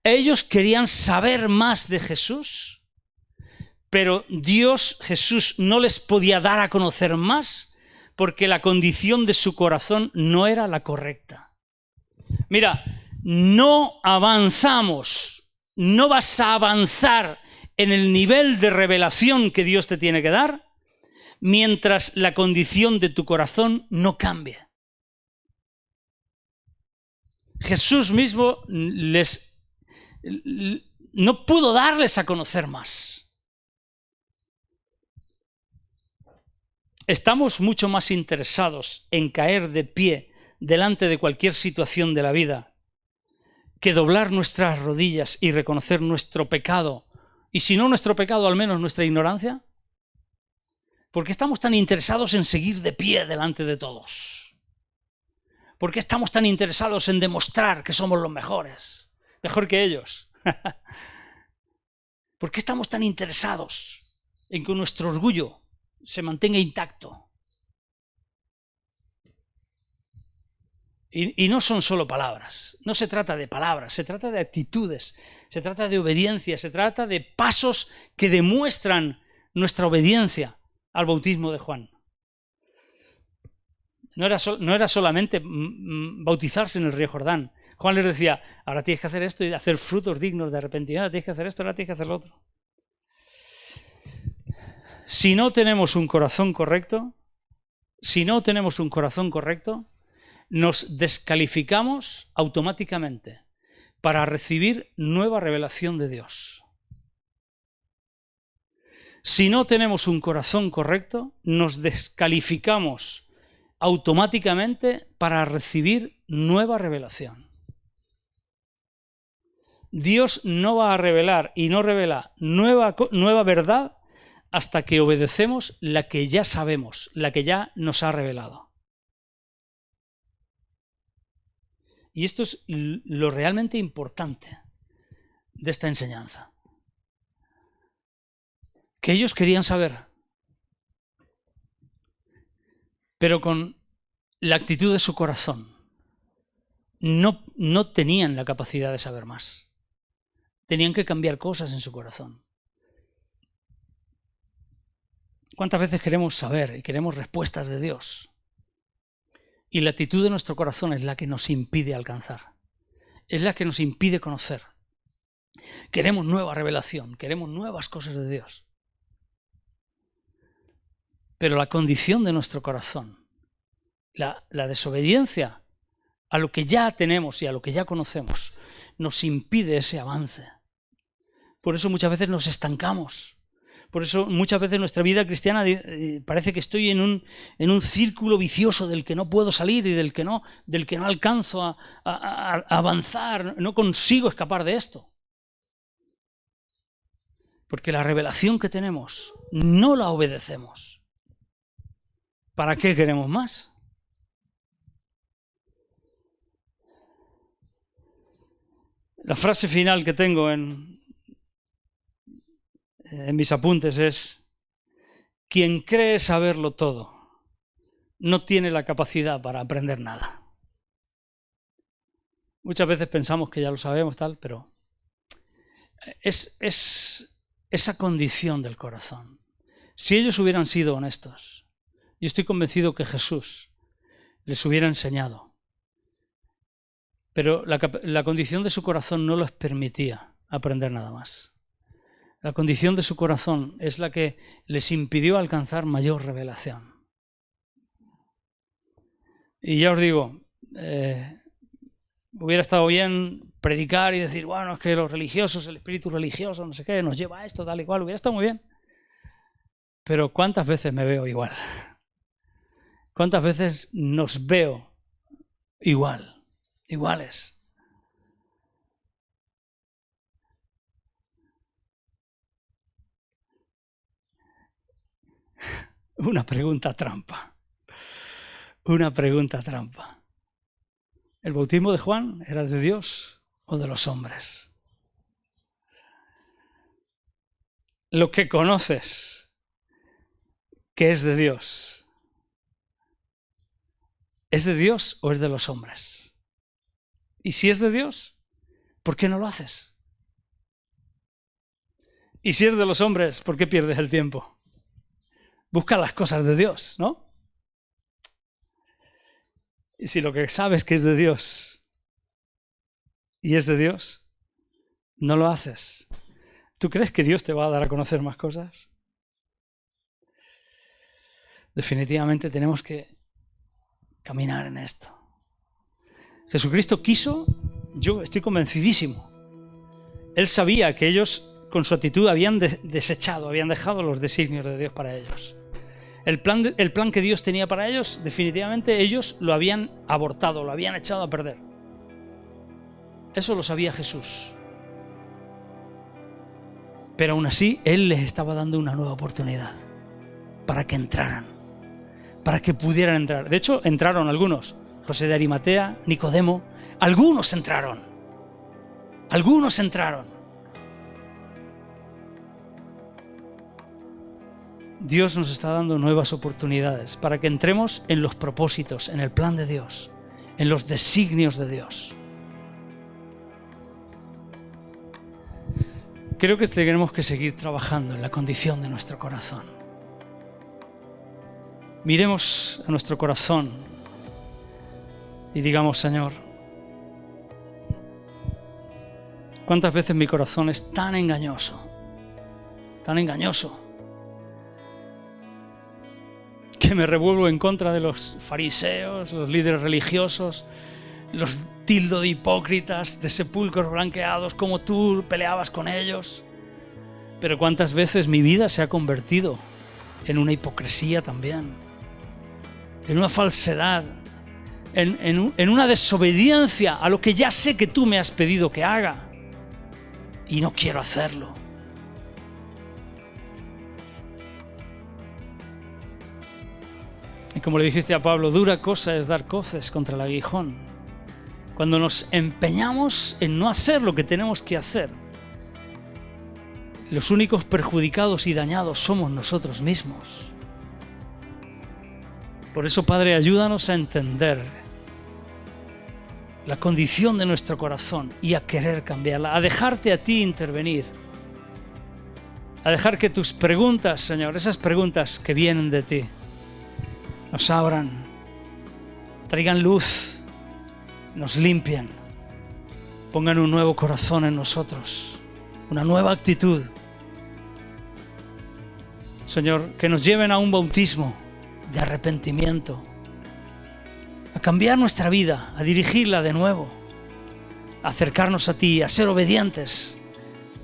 Ellos querían saber más de Jesús, pero Jesús no les podía dar a conocer más porque la condición de su corazón no era la correcta. Mira, no avanzamos, no vas a avanzar en el nivel de revelación que Dios te tiene que dar, mientras la condición de tu corazón no cambie. Jesús mismo no pudo darles a conocer más. Estamos mucho más interesados en caer de pie delante de cualquier situación de la vida que doblar nuestras rodillas y reconocer nuestro pecado, y si no nuestro pecado, al menos nuestra ignorancia. ¿Por qué estamos tan interesados en seguir de pie delante de todos? ¿Por qué estamos tan interesados en demostrar que somos los mejores? Mejor que ellos. ¿Por qué estamos tan interesados en que nuestro orgullo se mantenga intacto? Y no son solo palabras, no se trata de palabras, se trata de actitudes, se trata de obediencia, se trata de pasos que demuestran nuestra obediencia al bautismo de Juan. No era solamente bautizarse en el río Jordán. Juan les decía, ahora tienes que hacer esto y hacer frutos dignos de arrepentimiento, ahora tienes que hacer esto, ahora tienes que hacer lo otro. Si no tenemos un corazón correcto, nos descalificamos automáticamente para recibir nueva revelación de Dios. Si no tenemos un corazón correcto, nos descalificamos automáticamente para recibir nueva revelación. Dios no va a revelar y no revela nueva verdad hasta que obedecemos la que ya sabemos, la que ya nos ha revelado. Y esto es lo realmente importante de esta enseñanza. Que ellos querían saber, pero con la actitud de su corazón no tenían la capacidad de saber más. Tenían que cambiar cosas en su corazón. ¿Cuántas veces queremos saber y queremos respuestas de Dios? Y la actitud de nuestro corazón es la que nos impide alcanzar, es la que nos impide conocer. Queremos nueva revelación, queremos nuevas cosas de Dios. Pero la condición de nuestro corazón, la desobediencia a lo que ya tenemos y a lo que ya conocemos, nos impide ese avance. Por eso muchas veces nos estancamos. Por eso muchas veces nuestra vida cristiana parece que estoy en un círculo vicioso del que no puedo salir y del que no alcanzo a avanzar, no consigo escapar de esto. Porque la revelación que tenemos no la obedecemos. ¿Para qué queremos más? La frase final que tengo en mis apuntes es: quien cree saberlo todo no tiene la capacidad para aprender nada. Muchas veces pensamos que ya lo sabemos, pero es esa condición del corazón. Si ellos hubieran sido honestos, yo estoy convencido que Jesús les hubiera enseñado. Pero la condición de su corazón no les permitía aprender nada más. La condición de su corazón es la que les impidió alcanzar mayor revelación. Y ya os digo, hubiera estado bien predicar y decir, bueno, es que los religiosos, el espíritu religioso, no sé qué, nos lleva a esto, tal y cual, hubiera estado muy bien. Pero ¿cuántas veces me veo igual? ¿Cuántas veces nos veo iguales? Una pregunta trampa. ¿El bautismo de Juan era de Dios o de los hombres? Lo que conoces, que es de Dios, ¿es de Dios o es de los hombres? Y si es de Dios, ¿por qué no lo haces? Y si es de los hombres, ¿por qué pierdes el tiempo? Busca las cosas de Dios, ¿no? Y si lo que sabes que es de Dios y es de Dios, no lo haces, ¿Tú crees que Dios te va a dar a conocer más cosas? Definitivamente tenemos que caminar en esto. Jesucristo quiso, yo estoy convencidísimo. Él sabía que ellos con su actitud habían desechado, habían dejado los designios de Dios para ellos. El plan que Dios tenía para ellos, definitivamente ellos lo habían abortado, lo habían echado a perder. Eso lo sabía Jesús. Pero aún así, Él les estaba dando una nueva oportunidad para que entraran, para que pudieran entrar. De hecho, entraron algunos. José de Arimatea, Nicodemo, algunos entraron. Algunos entraron. Dios nos está dando nuevas oportunidades para que entremos en los propósitos, en el plan de Dios, en los designios de Dios. Creo que tenemos que seguir trabajando en la condición de nuestro corazón. Miremos a nuestro corazón y digamos, Señor, ¿cuántas veces mi corazón es tan engañoso, que me revuelvo en contra de los fariseos, los líderes religiosos, los tildo de hipócritas, de sepulcros blanqueados, como tú peleabas con ellos? Pero cuántas veces mi vida se ha convertido en una hipocresía también, en una falsedad, en una desobediencia a lo que ya sé que tú me has pedido que haga y no quiero hacerlo. Y como le dijiste a Pablo, dura cosa es dar coces contra el aguijón. Cuando nos empeñamos en no hacer lo que tenemos que hacer, los únicos perjudicados y dañados somos nosotros mismos. Por eso, Padre, ayúdanos a entender la condición de nuestro corazón y a querer cambiarla, a dejarte a ti intervenir, a dejar que tus preguntas, Señor, esas preguntas que vienen de ti, nos abran, traigan luz, nos limpien, pongan un nuevo corazón en nosotros, una nueva actitud. Señor, que nos lleven a un bautismo de arrepentimiento, a cambiar nuestra vida, a dirigirla de nuevo, a acercarnos a ti, a ser obedientes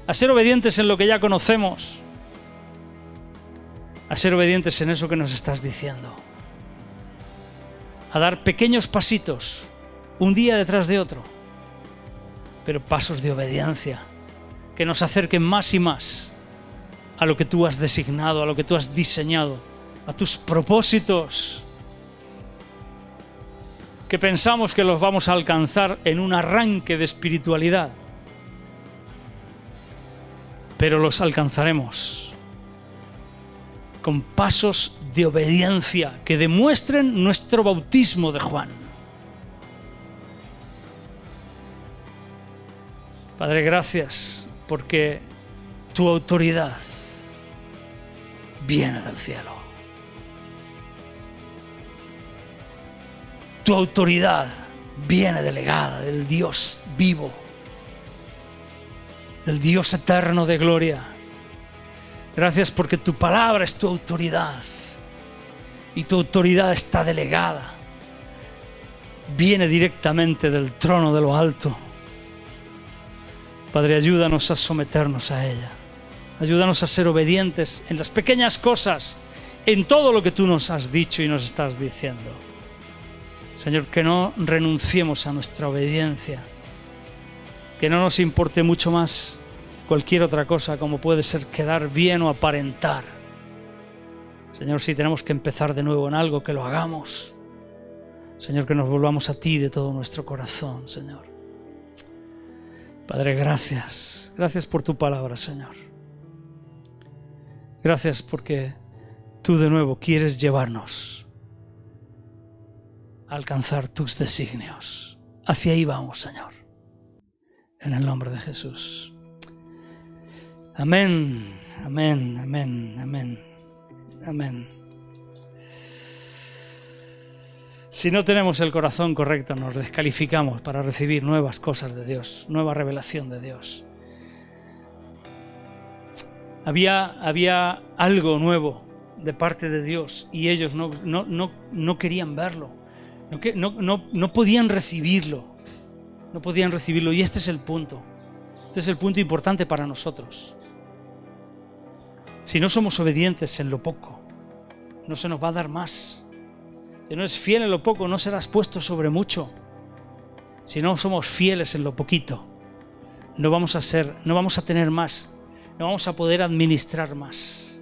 en lo que ya conocemos, a ser obedientes en eso que nos estás diciendo, a dar pequeños pasitos, un día detrás de otro, pero pasos de obediencia que nos acerquen más y más a lo que tú has designado, a lo que tú has diseñado, a tus propósitos, que pensamos que los vamos a alcanzar en un arranque de espiritualidad, pero los alcanzaremos con pasos de obediencia que demuestren nuestro bautismo de Juan. Padre, gracias porque tu autoridad viene del cielo. Tu autoridad viene delegada del Dios vivo, del Dios eterno de gloria. Gracias porque tu palabra es tu autoridad y tu autoridad está delegada. Viene directamente del trono de lo alto. Padre, ayúdanos a someternos a ella. Ayúdanos a ser obedientes en las pequeñas cosas, en todo lo que tú nos has dicho y nos estás diciendo. Señor, que no renunciemos a nuestra obediencia, que no nos importe mucho más cualquier otra cosa, como puede ser quedar bien o aparentar. Señor, si tenemos que empezar de nuevo en algo, que lo hagamos. Señor, que nos volvamos a ti de todo nuestro corazón, Señor. Padre, gracias. Gracias por tu palabra, Señor. Gracias porque tú de nuevo quieres llevarnos a alcanzar tus designios. Hacia ahí vamos, Señor. En el nombre de Jesús. Amén, amén, amén, amén, amén. Si no tenemos el corazón correcto, nos descalificamos para recibir nuevas cosas de Dios, nueva revelación de Dios. Había algo nuevo de parte de Dios y ellos no querían verlo, no podían recibirlo, y este es el punto importante para nosotros. Si no somos obedientes en lo poco, no se nos va a dar más. Si no eres fiel en lo poco, no serás puesto sobre mucho. Si no somos fieles en lo poquito, no vamos a tener más, no vamos a poder administrar más.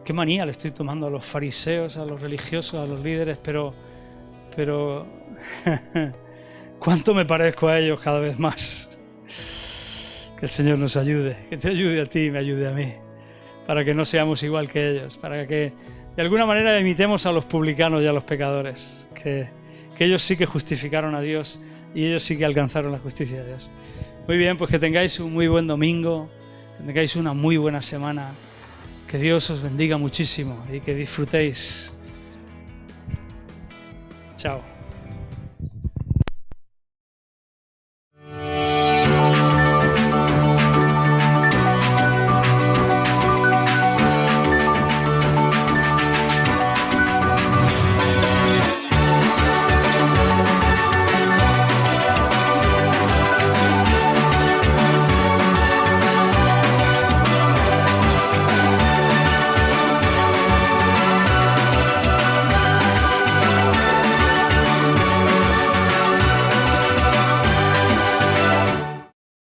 Qué manía le estoy tomando a los fariseos, a los religiosos, a los líderes, pero cuánto me parezco a ellos cada vez más. Que el Señor nos ayude, que te ayude a ti y me ayude a mí, para que no seamos igual que ellos, para que de alguna manera imitemos a los publicanos y a los pecadores, que ellos sí que justificaron a Dios y ellos sí que alcanzaron la justicia de Dios. Muy bien, pues que tengáis un muy buen domingo, que tengáis una muy buena semana, que Dios os bendiga muchísimo y que disfrutéis. Chao.